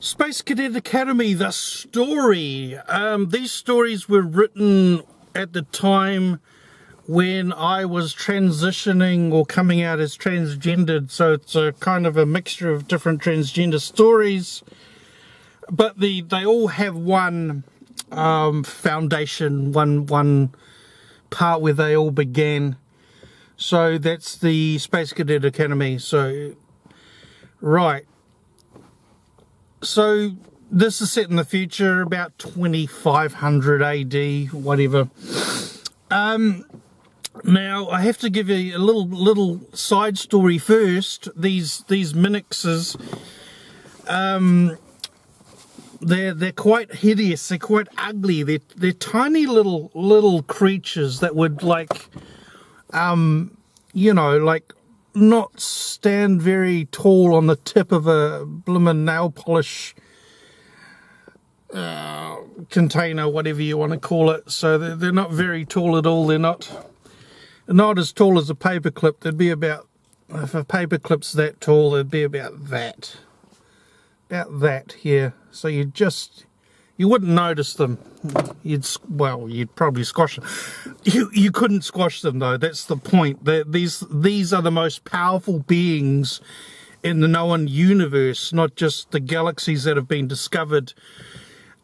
Space Cadet Academy, the story. These stories were written at the time when I was transitioning or coming out as transgendered, so it's a kind of a mixture of different transgender stories, but they all have one foundation, one part where they all began. So that's the Space Cadet Academy. So, right. So this is set in the future, about 2500 AD, whatever. Now I have to give you a little side story first. These Minixes, they're quite hideous. They're quite ugly. They're tiny little creatures that would like, you know, like, not stand very tall on the tip of a bloomin' nail polish container, whatever you want to call it. So they're not very tall at all. They're not as tall as a paperclip. They'd be about, if a paperclip's that tall, they'd be about that here. So you wouldn't notice them. You'd probably squash them. You couldn't squash them though. That's the point. These are the most powerful beings in the known universe, not just the galaxies that have been discovered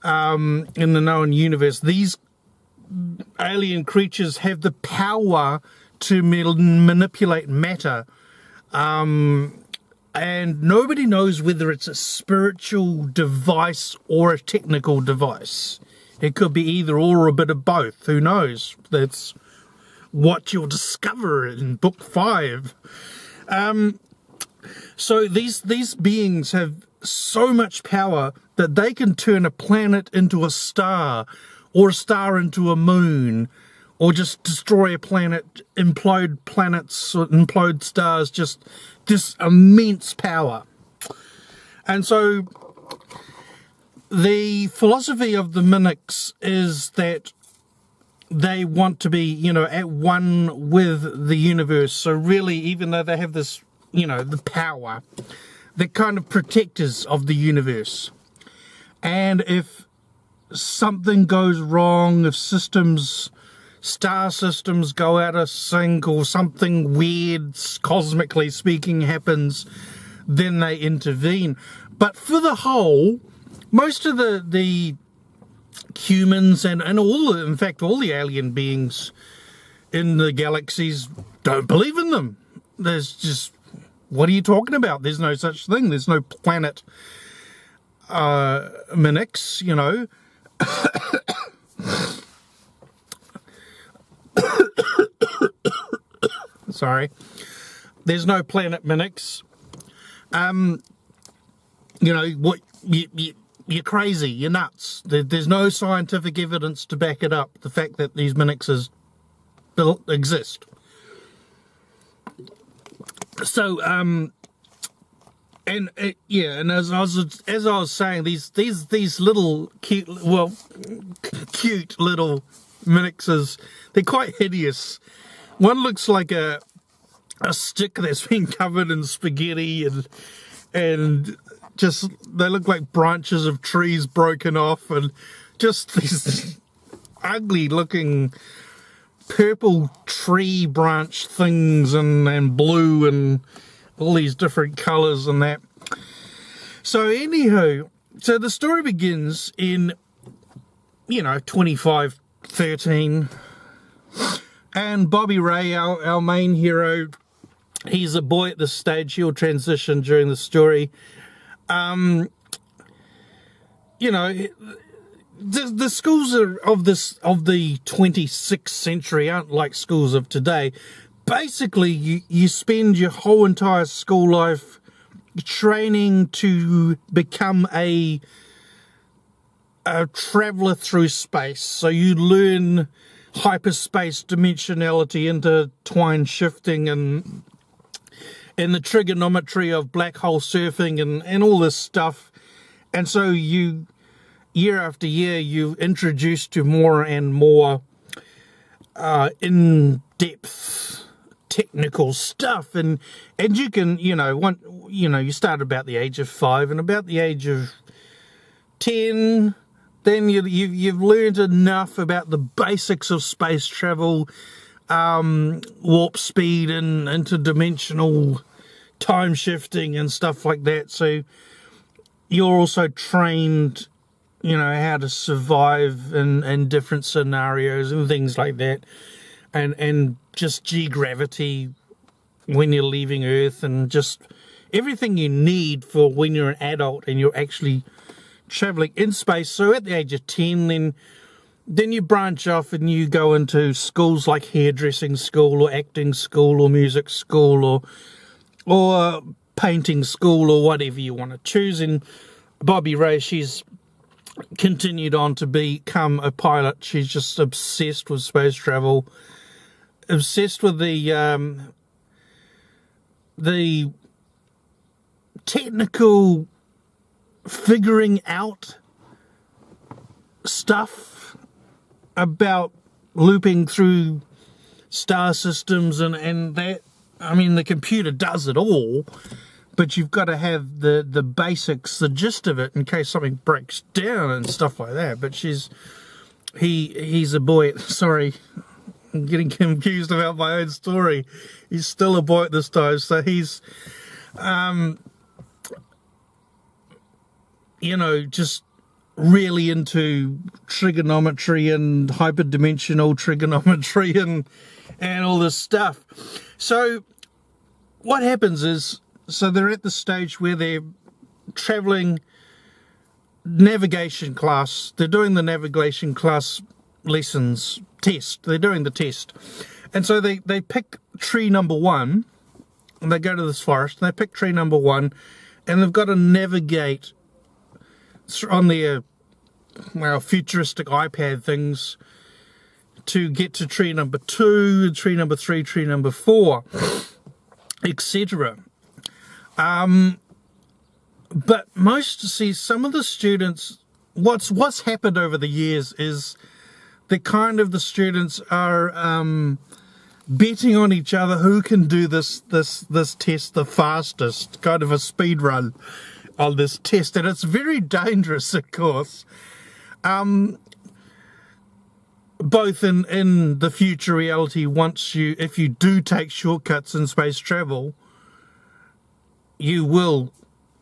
in the known universe. These alien creatures have the power to manipulate matter. And nobody knows whether it's a spiritual device or a technical device. It could be either or a bit of both. Who knows? That's what you'll discover in book 5. So these beings have so much power that they can turn a planet into a star, or a star into a moon, or just destroy a planet, implode planets, or implode stars, just this immense power. And so the philosophy of the Minix is that they want to be, you know, at one with the universe. So really, even though they have this, you know, the power, they're kind of protectors of the universe. And if something goes wrong, if star systems go out of sync, or something weird, cosmically speaking, happens, then they intervene. But for the whole, most of the humans and in fact all the alien beings in the galaxies don't believe in them. There's just, what are you talking about? There's no such thing. There's no planet Minix, you know. Sorry, there's no planet Minix. You know what? You're crazy. You're nuts. There's no scientific evidence to back it up. The fact that these Minixes exist. So and as I was saying, these little cute little Minixes, they're quite hideous. One looks like a stick that's been covered in spaghetti, and just, they look like branches of trees broken off, and just these ugly looking purple tree branch things, and blue, and all these different colors and that. So anywho, so the story begins in, you know, 2513, and Bobby Ray, our main hero, he's a boy at this stage. He'll transition during the story. You know, the schools of the 26th century aren't like schools of today. Basically, you spend your whole entire school life training to become a traveler through space. So you learn hyperspace, dimensionality, intertwined shifting, and the trigonometry of black hole surfing, and all this stuff. And so you, year after year, you're introduced to more and more in-depth technical stuff, and you can, you start about the age of 5, and about the age of 10, then you've learned enough about the basics of space travel, warp speed and interdimensional time shifting and stuff like that. So you're also trained, how to survive in different scenarios and things like that, and just G-gravity when you're leaving Earth, and just everything you need for when you're an adult and you're actually traveling in space. So at the age of 10, then you branch off and you go into schools like hairdressing school or acting school or music school or painting school or whatever you want to choose. And Bobby Ray, she's continued on to become a pilot. She's just obsessed with space travel, obsessed with the technical figuring out stuff about looping through star systems and that. I mean, the computer does it all, but you've got to have the basics, the gist of it, in case something breaks down and stuff like that. But he's a boy. Sorry, I'm getting confused about my own story. He's still a boy at this time, so he's just really into trigonometry and hyperdimensional trigonometry and all this stuff. So what happens is, so they're at the stage where they're traveling navigation class. They're doing the navigation class lessons test. They're doing the test. And so they pick tree number 1, and they go to this forest, and they pick tree number 1, and they've got to navigate on their futuristic iPad things to get to tree number 2, tree number 3, tree number 4, etc. But some of the students, what's happened over the years is the students are betting on each other who can do this test the fastest, kind of a speed run on this test, and it's very dangerous, of course. Both in the future reality, if you do take shortcuts in space travel, you will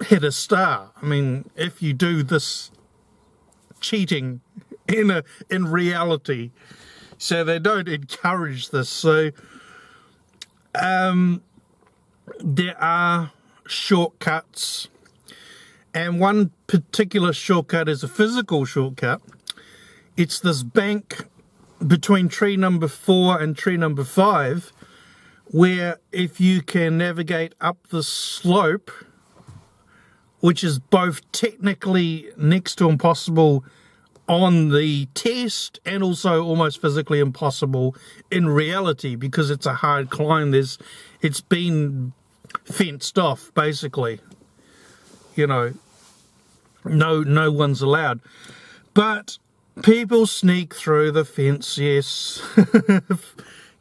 hit a star. I mean, if you do this cheating in reality, so they don't encourage this. So there are shortcuts, and one particular shortcut is a physical shortcut. It's this bank between tree number 4 and tree number 5, where if you can navigate up the slope, which is both technically next to impossible on the test and also almost physically impossible in reality, because it's a hard climb. It's been fenced off, basically. No one's allowed. But people sneak through the fence, yes.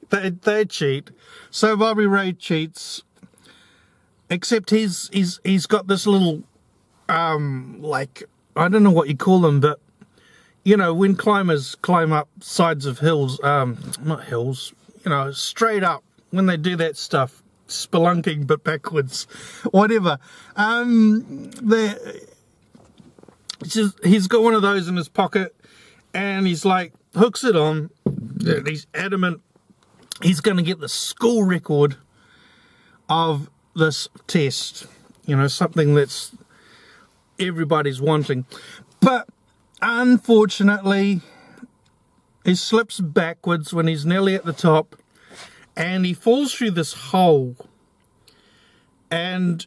they cheat. So Bobby Ray cheats, except he's got this little I don't know what you call them, but when climbers climb up sides of hills, not hills, straight up, when they do that stuff, spelunking but backwards, whatever. He's got one of those in his pocket, and he's like, hooks it on. He's adamant he's going to get the school record of this test. Something that's everybody's wanting. But unfortunately, he slips backwards when he's nearly at the top, and he falls through this hole. And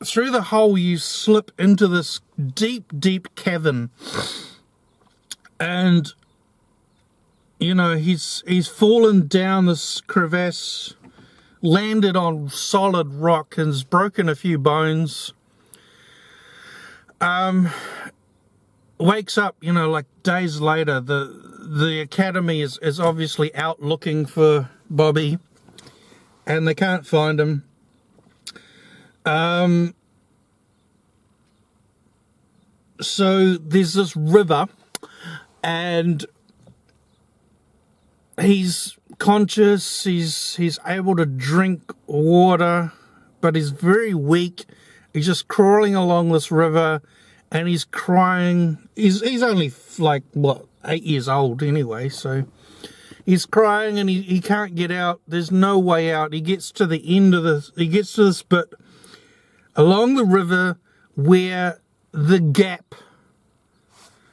through the hole you slip into this deep cavern, and he's fallen down this crevasse, landed on solid rock, and has broken a few bones. Wakes up, like days later. the academy is obviously out looking for Bobby, and they can't find him. So there's this river, and he's conscious, he's able to drink water, but he's very weak. He's just crawling along this river, and he's crying. He's only like, what, 8 years old anyway, so he's crying, and he can't get out. There's no way out. He gets to the end of this bit along the river where the gap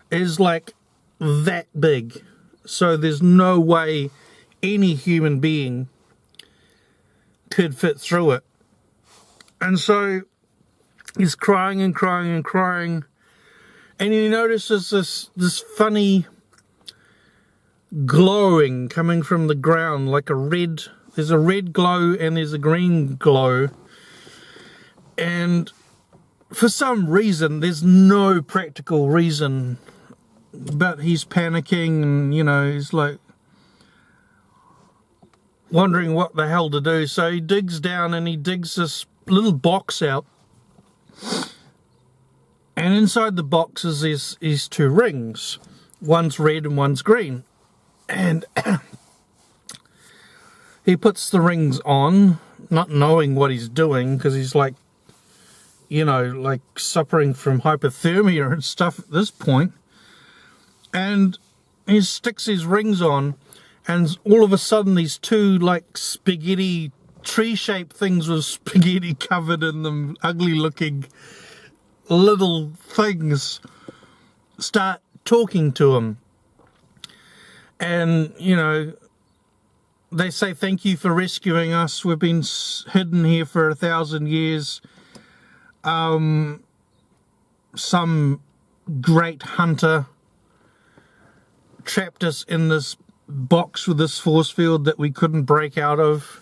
is like that big, so there's no way any human being could fit through it. And so he's crying and crying and crying, and he notices this funny glowing coming from the ground, like there's a red glow and there's a green glow. And for some reason, there's no practical reason, but he's panicking, and, you know, he's like wondering what the hell to do. So he digs down and he digs this little box out. And inside the box is these two rings. One's red and one's green. And he puts the rings on, not knowing what he's doing, because he's like, you know, like suffering from hypothermia and stuff at this point. And he sticks his rings on, and all of a sudden these two like spaghetti, tree-shaped things with spaghetti covered in them, ugly looking little things, start talking to him. And, you know, they say, "Thank you for rescuing us. We've been hidden here for 1,000 years. Some great hunter trapped us in this box with this force field that we couldn't break out of."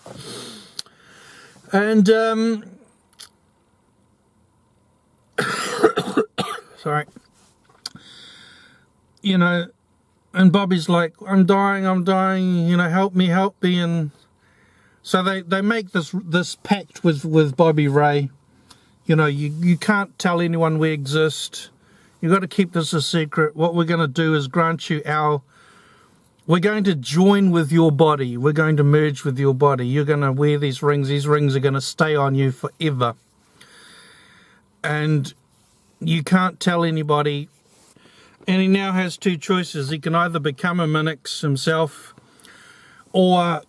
And sorry, you know, and Bobby's like, I'm dying, you know, help me. And so they make this pact with Bobby Ray. You know, you can't tell anyone we exist. You've got to keep this a secret. What we're going to do is grant you we're going to join with your body. We're going to merge with your body. You're going to wear these rings. These rings are going to stay on you forever. And you can't tell anybody. And he now has two choices. He can either become a Minix himself, or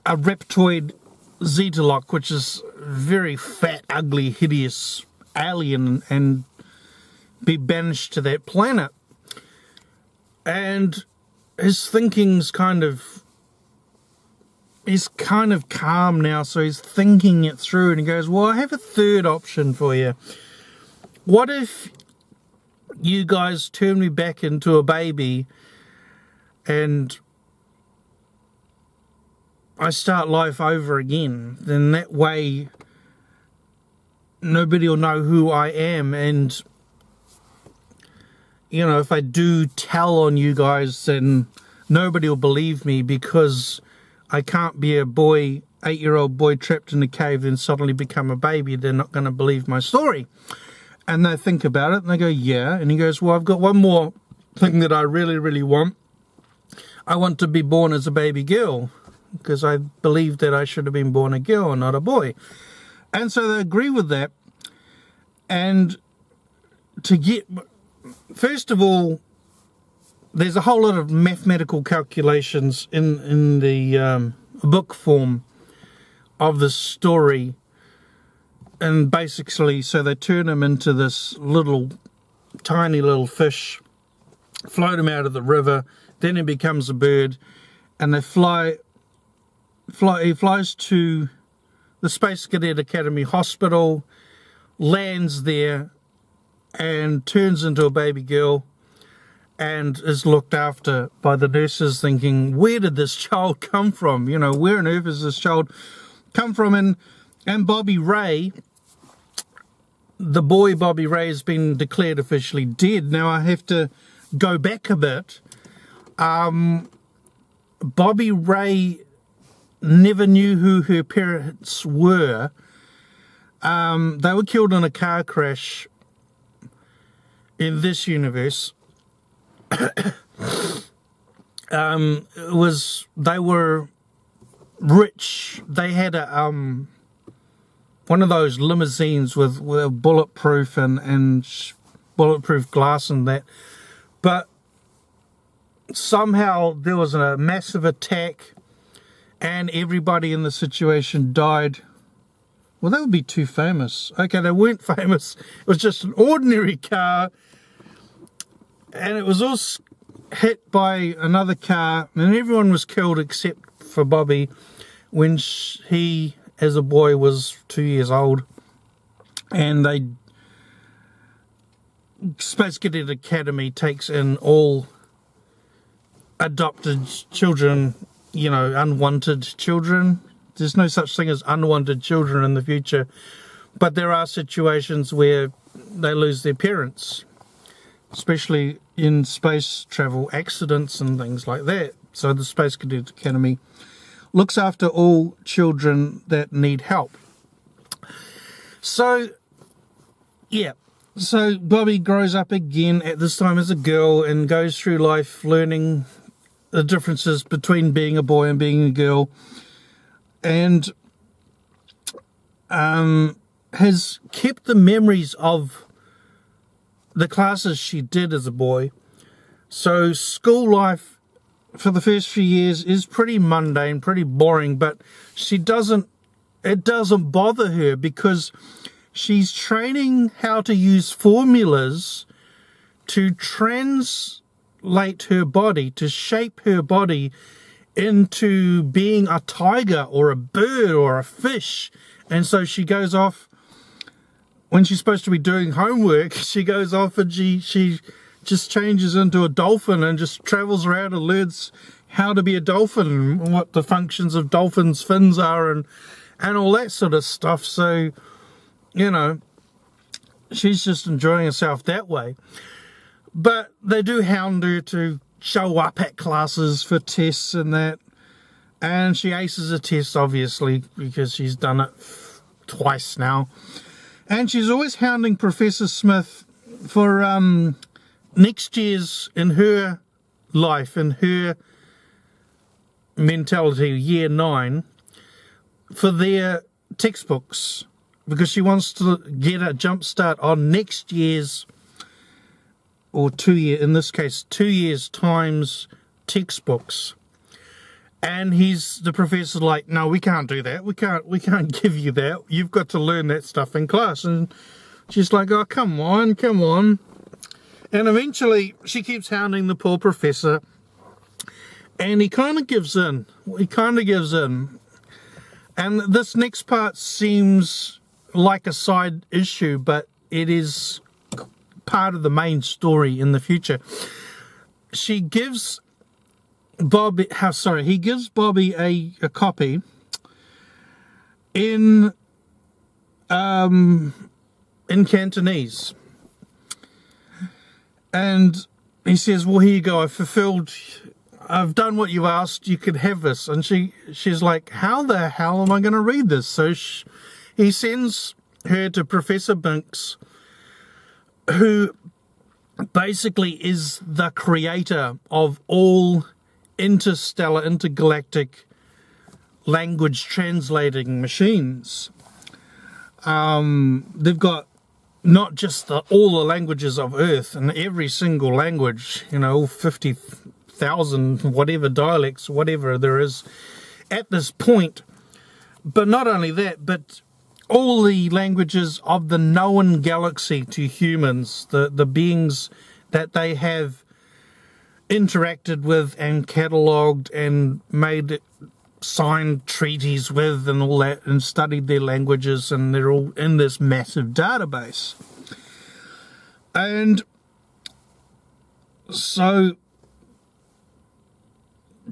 a Reptoid Zetalock, which is very fat, ugly, hideous alien, and be banished to that planet. And his thinking's he's kind of calm now, so he's thinking it through, and he goes, well, I have a third option for you. What if you guys turn me back into a baby, and I start life over again? Then that way nobody will know who I am, and, you know, if I do tell on you guys, then nobody will believe me, because I can't be a 8-year-old boy trapped in a cave and suddenly become a baby. They're not going to believe my story. And they think about it, and they go, yeah. And he goes, well, I've got one more thing that I really, really want. I want to be born as a baby girl, because I believe that I should have been born a girl and not a boy. And so they agree with that. And first of all, there's a whole lot of mathematical calculations in the book form of the story. And basically, so they turn him into this tiny little fish, float him out of the river, then he becomes a bird, and he flies to the Space Cadet Academy Hospital, lands there, and turns into a baby girl, and is looked after by the nurses, thinking, where did this child come from? You know, where on earth has this child come from? And Bobby Ray, the boy Bobby Ray, has been declared officially dead. Now I have to go back a bit. Bobby Ray never knew who her parents were. They were killed in a car crash in this universe. They were rich. They had a one of those limousines with bulletproof and bulletproof glass and that, but somehow there was a massive attack and everybody in the situation died. Well, that would be too famous. Okay, they weren't famous. It was just an ordinary car, and it was all hit by another car, and everyone was killed except for Bobby when he, as a boy, was 2 years old. And Space Cadet Academy takes in all adopted children, you know, unwanted children. There's no such thing as unwanted children in the future, but there are situations where they lose their parents, especially in space travel, accidents and things like that. So the Space Cadet Academy looks after all children that need help. So, yeah. So Bobby grows up again, at this time as a girl, and goes through life learning the differences between being a boy and being a girl, and has kept the memories of the classes she did as a boy. So school life for the first few years is pretty mundane, pretty boring, but it doesn't bother her because she's training how to use formulas to translate her body, to shape her body into being a tiger or a bird or a fish. And so she goes off, when she's supposed to be doing homework, she goes off and she just changes into a dolphin and just travels around and learns how to be a dolphin and what the functions of dolphins' fins are and all that sort of stuff. So, you know, she's just enjoying herself that way. But they do hound her to show up at classes for tests and that, and she aces a test, obviously, because she's done it twice now. And she's always hounding Professor Smith for next year's, in her life, in her mentality, year 9, for their textbooks, because she wants to get a jump start on next year's, or 2 year, in this case 2 years times textbooks. And the professor's like, no, we can't do that, we can't give you that, you've got to learn that stuff in class. And she's like, oh, come on. And eventually she keeps hounding the poor professor, and he kind of gives in. And this next part seems like a side issue, but it is part of the main story in the future. He gives Bobby a copy in Cantonese. And he says, well, here you go, I've done what you've asked, you could have this. And she's like, how the hell am I going to read this? So he sends her to Professor Binks, who basically is the creator of all intergalactic language translating machines. They've got not just all the languages of Earth and every single language, you know, all 50,000 whatever dialects, whatever there is at this point. But not only that, but all the languages of the known galaxy to humans, the beings that they have interacted with and catalogued and signed treaties with and all that, and studied their languages, and they're all in this massive database. And so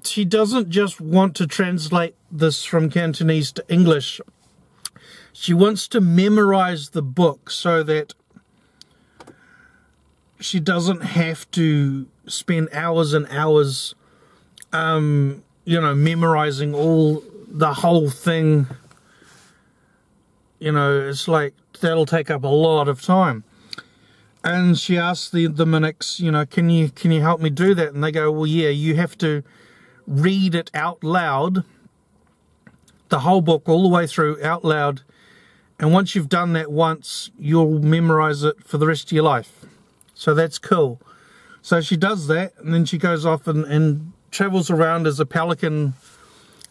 she doesn't just want to translate this from Cantonese to English. She wants to memorize the book so that she doesn't have to spend hours and hours, memorizing the whole thing. It's like that'll take up a lot of time. And she asked the mimics, can you help me do that? And they go, well, yeah, you have to read it out loud, the whole book all the way through out loud. And once you've done that once, you'll memorize it for the rest of your life. So that's cool. So she does that, and then she goes off and travels around as a pelican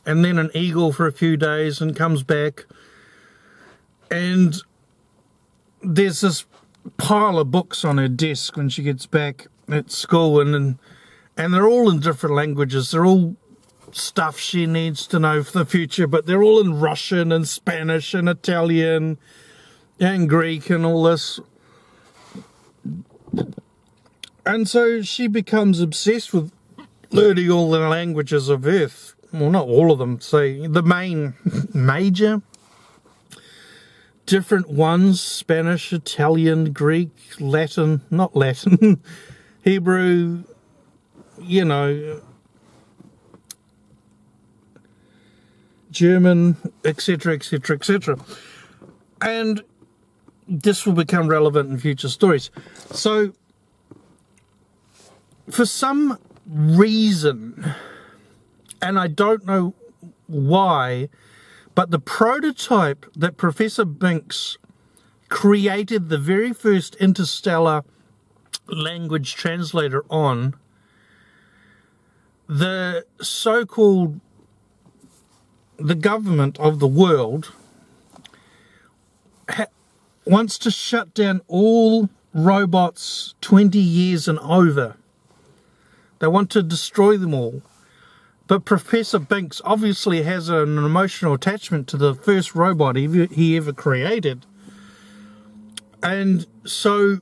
and then an eagle for a few days and comes back. And there's this pile of books on her desk when she gets back at school, and they're all in different languages. They're all stuff she needs to know for the future, but they're all in Russian and Spanish and Italian and Greek and all this. And so she becomes obsessed with learning all the languages of Earth. Well, not all of them, say the major different ones: Spanish, Italian, Greek, Latin, not Latin, Hebrew, German, etc., etc., etc. And this will become relevant in future stories. So, for some reason, and I don't know why, but the prototype that Professor Binks created the very first interstellar language translator on, the so-called the government of the world wants to shut down all robots 20 years and over. They want to destroy them all. But Professor Binks obviously has an emotional attachment to the first robot he ever created. And so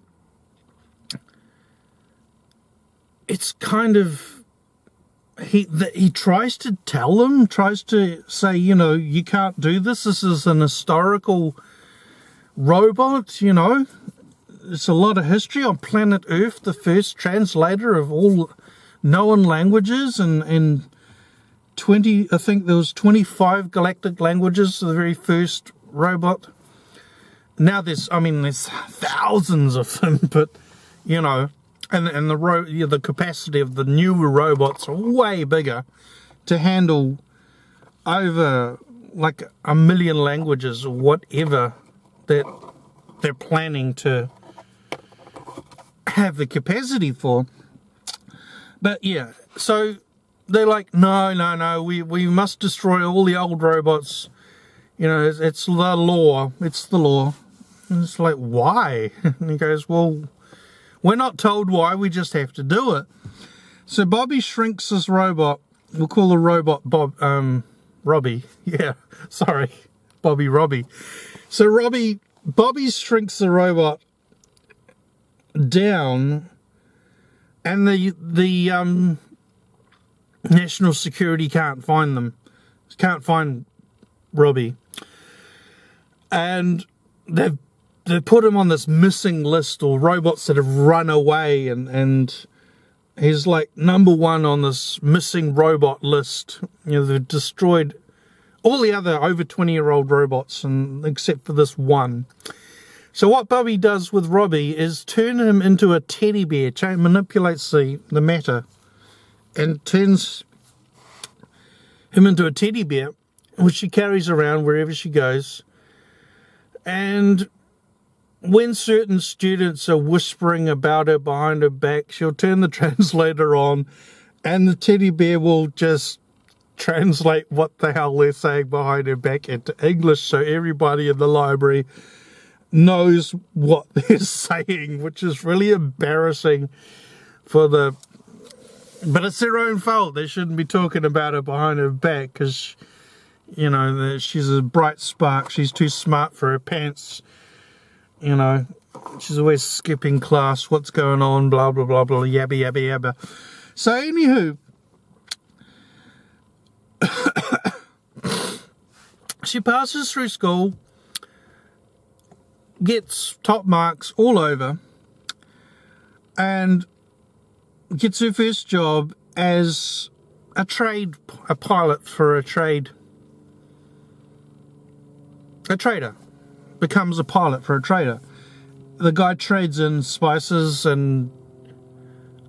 it's kind of, he tries to tell them, tries to say, you can't do this. This is an historical robot, It's a lot of history on planet Earth, the first translator of all known languages, and 20, I think there was 25 galactic languages, the very first robot. Now there's thousands of them, but, and the capacity of the newer robots are way bigger to handle over like 1 million languages or whatever that they're planning to have the capacity for. But yeah, so they're like, no, we must destroy all the old robots. It's the law. It's the law. And it's like, why? And he goes, well, we're not told why, we just have to do it. So Bobby shrinks this robot. We'll call the robot Robbie. Yeah, sorry, Robbie. So Bobby shrinks the robot down, and the national security can't find them. Can't find Robbie. And they've put him on this missing list, or robots that have run away, and he's like number one on this missing robot list. They've destroyed all the other over 20-year-old robots, and except for this one. So what Bobby does with Robbie is turn him into a teddy bear, manipulates the matter, and turns him into a teddy bear, which she carries around wherever she goes. And when certain students are whispering about her behind her back, she'll turn the translator on, and the teddy bear will just translate what the hell they're saying behind her back into English, so everybody in the library knows what they're saying, which is really embarrassing but it's their own fault. They shouldn't be talking about her behind her back, because she's a bright spark. She's too smart for her pants. She's always skipping class. What's going on? Blah, blah, blah, blah, yabba, yabba, yabba. So, anywho, she passes through school, gets top marks all over, and gets her first job as a pilot for a trader. Becomes a pilot for a trader. The guy trades in spices and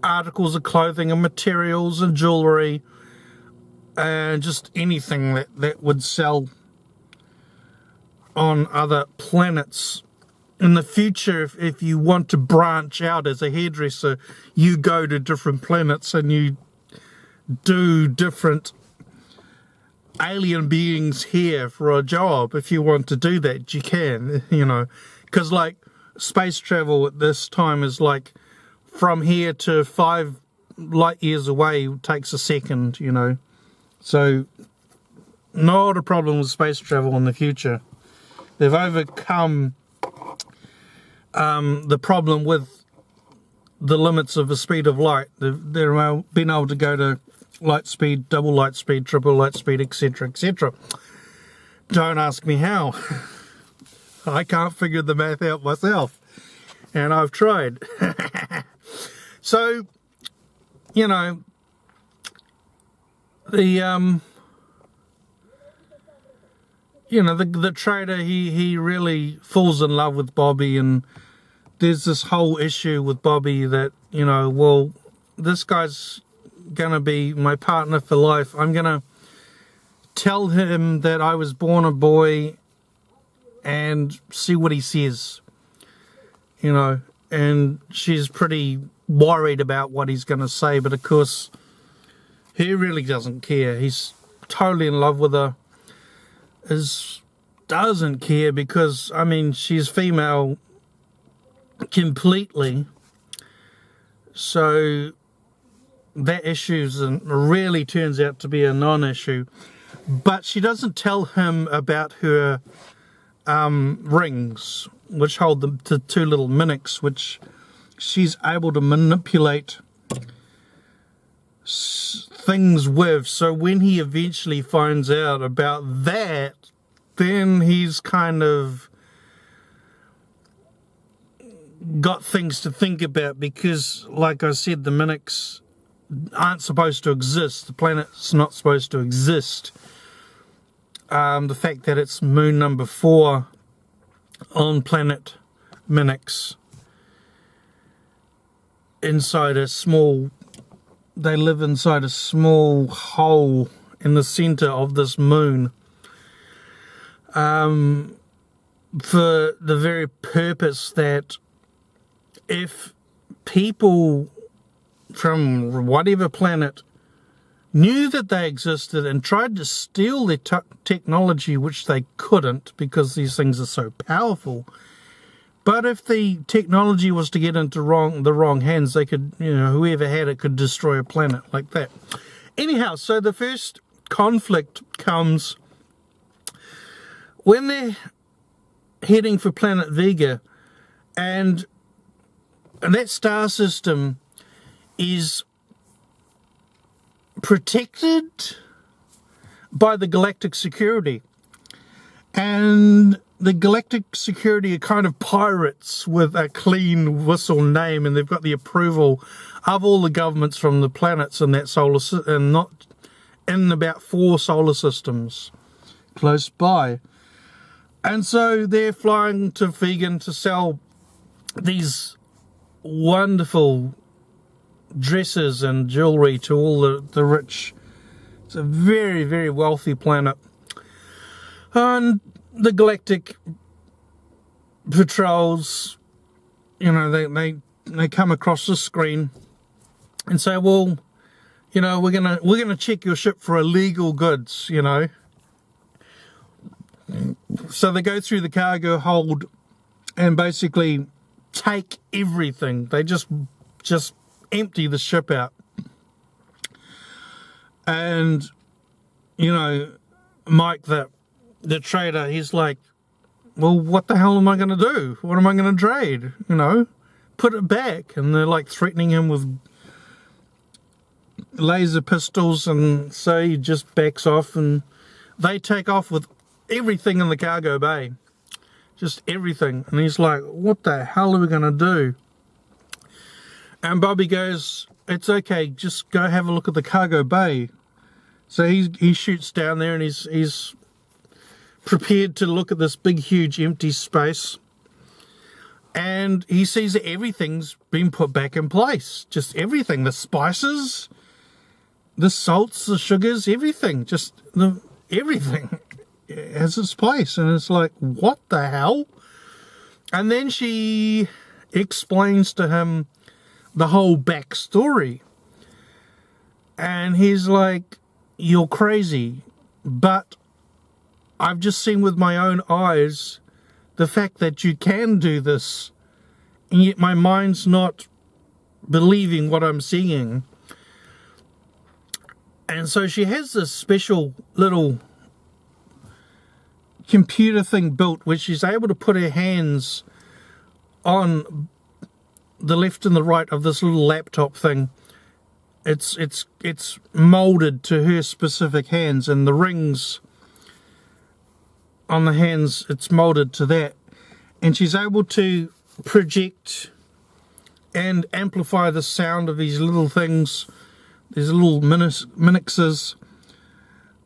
articles of clothing and materials and jewelry and just anything that would sell on other planets. In the future, if you want to branch out as a hairdresser, you go to different planets and you do different alien beings here for a job. If you want to do that, you can, you know, because like space travel at this time is like from here to 5 light years away takes a second, you know. So not a problem with space travel in the future. They've overcome the problem with the limits of the speed of light. They've been able to go to light speed, double light speed, triple light speed, etc., etc. Don't ask me how. I can't figure the math out myself, and I've tried. So, you know, the the trader, he really falls in love with Bobby, and there's this whole issue with Bobby that, you know, well, this guy's gonna be my partner for life. I'm gonna tell him that I was born a boy and see what he says, you know. And she's pretty worried about what he's gonna say, but of course he really doesn't care. He's totally in love with her. Doesn't care because, I mean, she's female completely, so that issue really turns out to be a non-issue. But she doesn't tell him about her rings, which hold the 2 little mimics, which she's able to manipulate things with. So when he eventually finds out about that, then he's kind of got things to think about, because like I said, the mimics aren't supposed to exist. The planet's not supposed to exist. The fact that it's moon number 4 on planet Minix, they live inside a small hole in the center of this moon, for the very purpose that if people from whatever planet knew that they existed and tried to steal their technology, which they couldn't because these things are so powerful, but if the technology was to get into the wrong hands, they could, you know, whoever had it could destroy a planet like that. Anyhow, so the first conflict comes when they're heading for planet Vega, and that star system is protected by the galactic security, and the galactic security are kind of pirates with a clean whistle name, and they've got the approval of all the governments from the planets in that solar system, and not in about 4 solar systems close by. And so they're flying to Vegan to sell these wonderful dresses and jewelry to all the rich. It's a very, very wealthy planet. And the galactic patrols, you know, they come across the screen and say, well, you know, we're gonna check your ship for illegal goods, you know. So they go through the cargo hold and basically take everything. They just empty the ship out. And, you know, Mike, the trader, he's like, well, what the hell am I going to do? What am I going to trade? You know, put it back. And they're like threatening him with laser pistols, and so he just backs off, and they take off with everything in the cargo bay. Just everything. And he's like, what the hell are we going to do? And Bobby goes, it's okay, just go have a look at the cargo bay. So he shoots down there, and he's prepared to look at this big, huge, empty space. And he sees that everything's been put back in place. Just everything. The spices, the salts, the sugars, everything. Everything has its place. And it's like, what the hell? And then she explains to him the whole backstory. And he's like, you're crazy. But I've just seen with my own eyes the fact that you can do this, and yet my mind's not believing what I'm seeing. And so she has this special little computer thing built where she's able to put her hands on the left and the right of this little laptop thing. It's molded to her specific hands, and the rings on the hands, it's molded to that, and she's able to project and amplify the sound of these little things, these little minixes,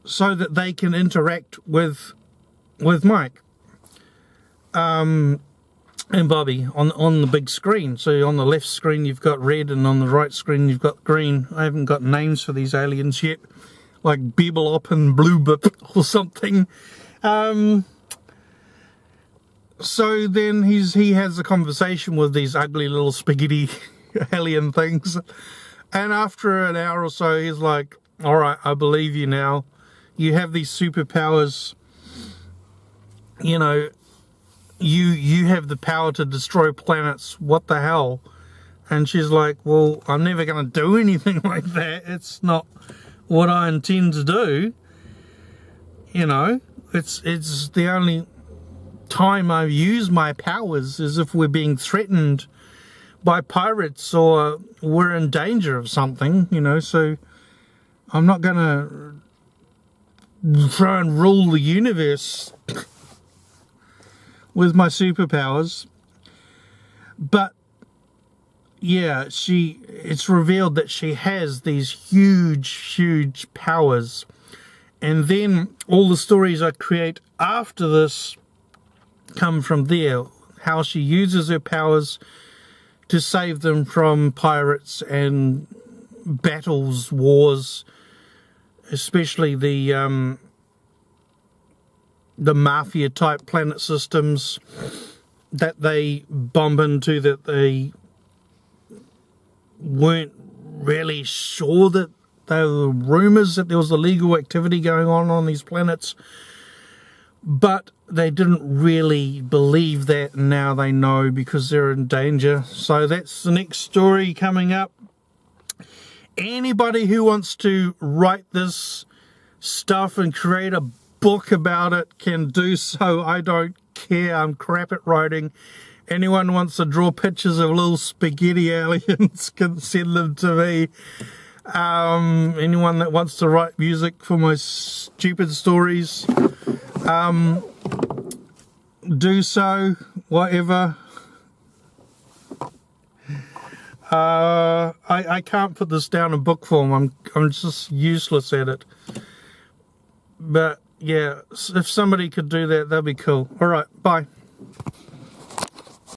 so that they can interact with Mike and Bobby on the big screen. So on the left screen you've got red, and on the right screen you've got green. I haven't got names for these aliens yet, like Bebelop and Bluebip or something. So then he has a conversation with these ugly little spaghetti alien things, and after an hour or so he's like, all right, I believe you now. You have these superpowers, you know, you have the power to destroy planets. What the hell? And she's like, well, I'm never going to do anything like that. It's not what I intend to do. You know, it's the only time I've used my powers is if we're being threatened by pirates or we're in danger of something, you know, so I'm not going to try and rule the universe with my superpowers. But yeah, it's revealed that she has these huge powers. And then all the stories I create after this come from there. How she uses her powers to save them from pirates and battles, wars, especially the mafia type planet systems that they bomb into, that they weren't really sure that there were rumors that there was illegal activity going on these planets, but they didn't really believe that, and now they know because they're in danger. So that's the next story coming up. Anybody who wants to write this stuff and create a book about it can do so. I don't care. I'm crap at writing. Anyone wants to draw pictures of little spaghetti aliens can send them to me. Anyone that wants to write music for my stupid stories, do so. Whatever. I can't put this down in book form. I'm just useless at it. But yeah, if somebody could do that, that'd be cool. All right, bye.